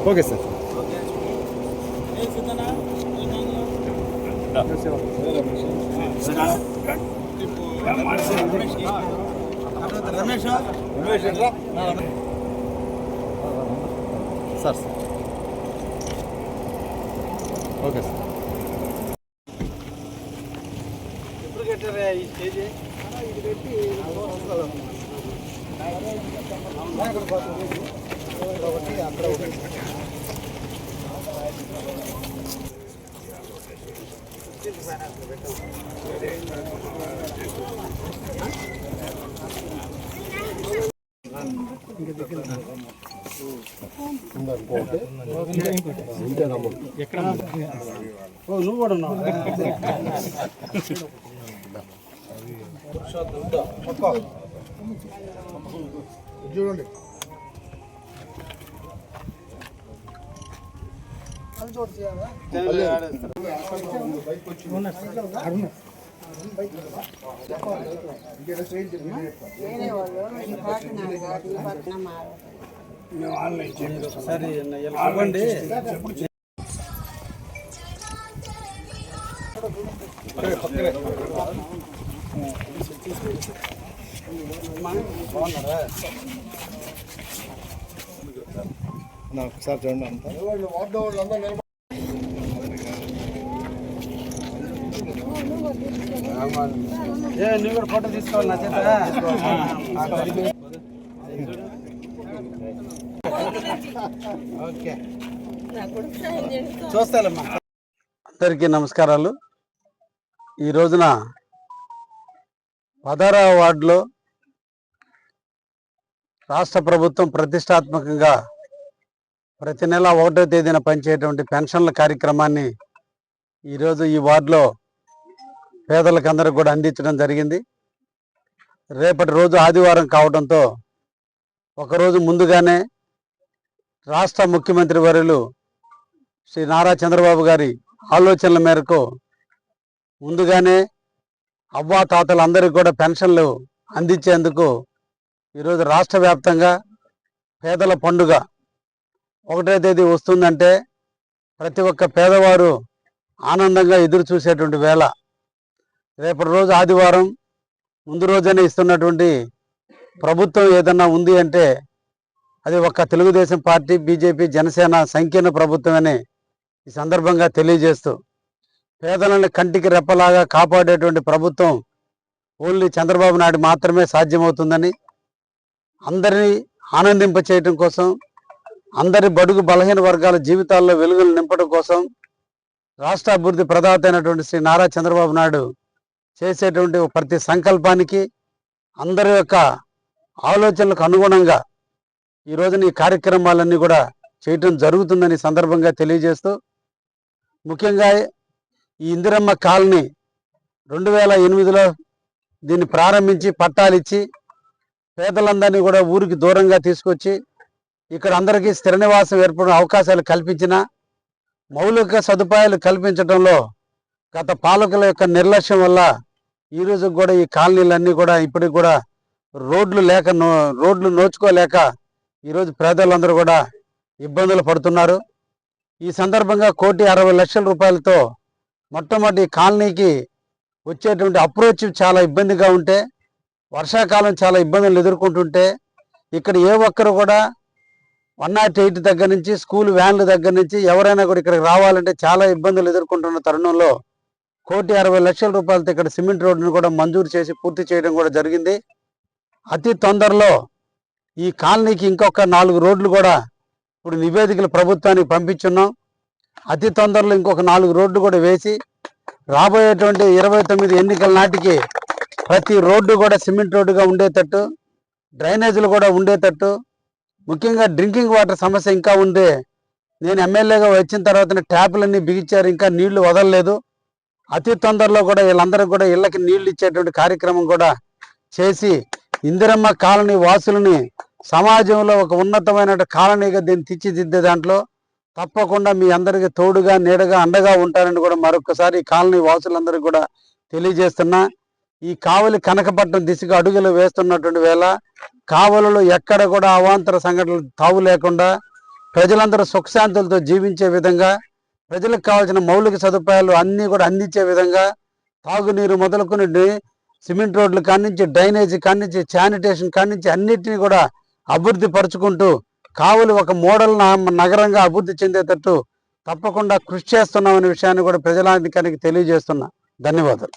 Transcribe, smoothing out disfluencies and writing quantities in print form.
Okay sir. Sir okay sir. ఎప్పుడు కట్టారా ఈ స్టేజ్? ఇది పెట్టి ఒకటి అక్కడ ఒకటి నువ్వు కూడా ఉన్నావు. చూడండి సరే ఇవ్వండి. ఒకసారి చూడండి అంతా నువ్వు కూడా ఫోటో తీసుకోవాలి నా చేత. ఓకే చూస్తాలమ్మా. అందరికీ నమస్కారాలు. ఈ రోజున 16వ వార్డులో రాష్ట్ర ప్రభుత్వం ప్రతిష్టాత్మకంగా ప్రతి నెల 1వ తేదీన పనిచేయటువంటి పెన్షన్ల కార్యక్రమాన్ని ఈరోజు ఈ వార్డులో పేదలకు అందరికి కూడా అందించడం జరిగింది. రేపటి రోజు ఆదివారం కావడంతో ఒకరోజు ముందుగానే రాష్ట్ర ముఖ్యమంత్రి వర్యులు శ్రీ నారా చంద్రబాబు గారి ఆలోచనల మేరకు ముందుగానే అవ్వా తాతలందరికీ కూడా పెన్షన్లు అందించేందుకు ఈరోజు రాష్ట్ర వ్యాప్తంగా పేదల పండుగ 1వ తేదీ వస్తుందంటే ప్రతి ఒక్క పేదవారు ఆనందంగా ఎదురు చూసేటువంటి వేళ. రేపటి రోజు ఆదివారం ముందు రోజునే ఇస్తున్నటువంటి ప్రభుత్వం ఏదన్నా ఉంది అంటే అది ఒక్క తెలుగుదేశం పార్టీ, బీజేపీ, జనసేన సంకీర్ణ ప్రభుత్వమని ఈ సందర్భంగా తెలియజేస్తూ, పేదలను కంటికి రెప్పలాగా కాపాడేటువంటి ప్రభుత్వం ఓన్లీ చంద్రబాబు నాయుడు మాత్రమే సాధ్యమవుతుందని, అందరినీ ఆనందింప చేయటం కోసం, అందరి బడుగు బలహీన వర్గాల జీవితాల్లో వెలుగులు నింపడం కోసం రాష్ట్ర అభివృద్ధి ప్రదాత అయినటువంటి శ్రీ నారా చంద్రబాబు నాయుడు చేసేటువంటి ప్రతి సంకల్పానికి, అందరి యొక్క ఆలోచనలకు అనుగుణంగా ఈ రోజున ఈ కార్యక్రమాలన్నీ కూడా చేయటం జరుగుతుందని సందర్భంగా తెలియజేస్తూ, ముఖ్యంగా ఈ ఇందిరమ్మ కాలనీ 2008లో దీన్ని ప్రారంభించి పట్టాలిచ్చి పేదలందరినీ కూడా ఊరికి దూరంగా తీసుకొచ్చి ఇక్కడ అందరికీ స్థిర నివాసం ఏర్పడిన అవకాశాలు కల్పించిన, మౌలిక సదుపాయాలు కల్పించడంలో గత పాలకుల యొక్క నిర్లక్ష్యం వల్ల ఈరోజు కూడా ఈ కాలనీలన్నీ కూడా ఇప్పటికి కూడా రోడ్లు నోచుకోలేక ఈరోజు పేదలందరూ కూడా ఇబ్బందులు పడుతున్నారు. ఈ సందర్భంగా 1,60,00,000 రూపాయలతో మొట్టమొదటి కాలనీకి వచ్చేటువంటి అప్రోచ్ చాలా ఇబ్బందిగా ఉంటే, వర్షాకాలం చాలా ఇబ్బందులు ఎదుర్కొంటుంటే, ఇక్కడ ఏ ఒక్కరు కూడా 108 దగ్గర నుంచి స్కూల్ వ్యాన్ల దగ్గర నుంచి ఎవరైనా కూడా ఇక్కడికి రావాలంటే చాలా ఇబ్బందులు ఎదుర్కొంటున్న తరుణంలో 1,60,00,000 రూపాయలతో ఇక్కడ సిమెంట్ రోడ్డును కూడా మంజూరు చేసి పూర్తి చేయడం కూడా జరిగింది. అతి తొందరలో ఈ కాలనీకి ఇంకొక 4 రోడ్లు కూడా ఇప్పుడు నివేదికలు ప్రభుత్వానికి పంపించున్నాం. అతి తొందరలో ఇంకొక 4 రోడ్లు కూడా వేసి రాబోయేటువంటి 29 ఎన్నికల నాటికి ప్రతి రోడ్డు కూడా సిమెంట్ రోడ్డుగా ఉండేటట్టు, డ్రైనేజీలు కూడా ఉండేటట్టు, ముఖ్యంగా డ్రింకింగ్ వాటర్ సమస్య ఇంకా ఉంది. నేను ఎమ్మెల్యేగా వచ్చిన తర్వాత ట్యాపులన్నీ బిగించారు, ఇంకా నీళ్లు వదలలేదు. అతి తొందరలో కూడా వీళ్ళందరికీ కూడా ఇళ్ళకి నీళ్లు ఇచ్చేటువంటి కార్యక్రమం కూడా చేసి ఇందిరమ్మ కాలనీ వాసులని సమాజంలో ఒక ఉన్నతమైన కాలనీగా దీన్ని తీర్చిదిద్దే దాంట్లో తప్పకుండా మీ అందరికీ తోడుగా నీడగా అండగా ఉంటారని కూడా మరొకసారి ఈ కాలనీ వాసులందరికీ కూడా తెలియజేస్తున్నా. ఈ కావలి కనకపట్నం దిశగా అడుగులు వేస్తున్నటువంటి వేళ కావలలో ఎక్కడ కూడా అవాంతర సంఘటనలు తావు లేకుండా ప్రజలందరూ సుఖశాంతులతో జీవించే విధంగా, ప్రజలకు కావాల్సిన మౌలిక సదుపాయాలు అన్నీ కూడా అందించే విధంగా, తాగునీరు మొదలుకొని సిమెంట్ రోడ్లు కానించి, డ్రైనేజీ కానించి, శానిటేషన్ కానించి అన్నిటినీ కూడా అభివృద్ధి పరుచుకుంటూ కావలి ఒక మోడల్ నగరంగా అభివృద్ధి చెందేటట్టు తప్పకుండా కృషి చేస్తున్నామనే విషయాన్ని కూడా ప్రజానికానికి తెలియజేస్తున్నా. ధన్యవాదాలు.